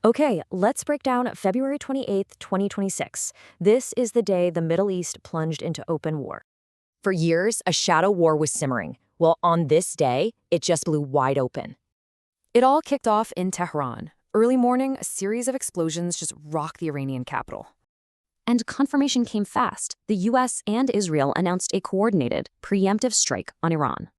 Okay, let's break down February 28th, 2026. This is the day the Middle East plunged into open war. For years, a shadow war was simmering. Well, on this day, it just blew wide open. It all kicked off in Tehran. Early morning, a series of explosions just rocked the Iranian capital. And confirmation came fast. The US and Israel announced a coordinated, preemptive strike on Iran.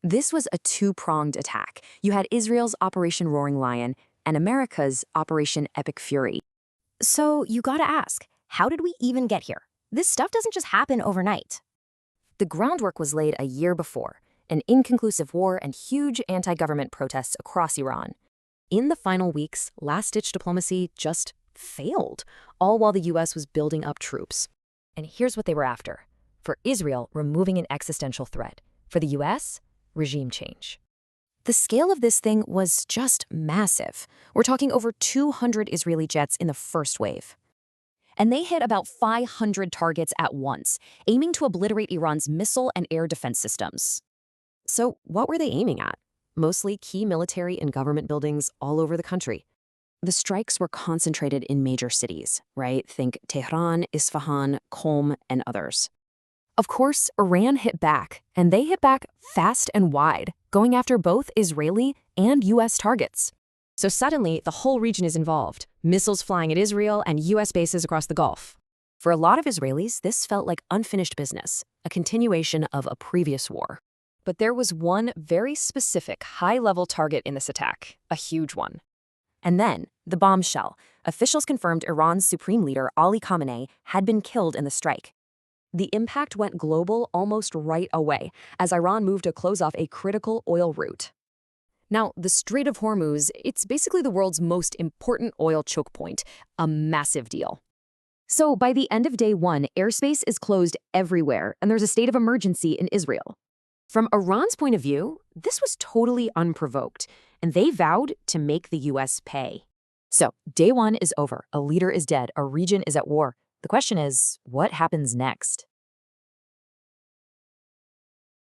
This was a two-pronged attack. You had Israel's Operation Roaring Lion and America's Operation Epic Fury. So you gotta ask, how did we even get here? This stuff doesn't just happen overnight. The groundwork was laid a year before, an inconclusive war and huge anti-government protests across Iran. In the final weeks, last-ditch diplomacy just failed, all while the US was building up troops. And here's what they were after. For Israel, removing an existential threat. For the US, regime change. The scale of this thing was just massive. We're talking over 200 Israeli jets in the first wave. And they hit about 500 targets at once, aiming to obliterate Iran's missile and air defense systems. So what were they aiming at? Mostly key military and government buildings all over the country. The strikes were concentrated in major cities, right? Think Tehran, Isfahan, Qom, and others. Of course, Iran hit back, and they hit back fast and wide, going after both Israeli and US targets. So suddenly, the whole region is involved, missiles flying at Israel and US bases across the Gulf. For a lot of Israelis, this felt like unfinished business, a continuation of a previous war. But there was one very specific high-level target in this attack, a huge one. And then, the bombshell. Officials confirmed Iran's supreme leader, Ali Khamenei, had been killed in the strike. The impact went global almost right away, as Iran moved to close off a critical oil route. Now, the Strait of Hormuz, it's basically the world's most important oil choke point, a massive deal. So by the end of day one, airspace is closed everywhere, and there's a state of emergency in Israel. From Iran's point of view, this was totally unprovoked, and they vowed to make the US pay. So, day one is over, a leader is dead, a region is at war. The question is, what happens next?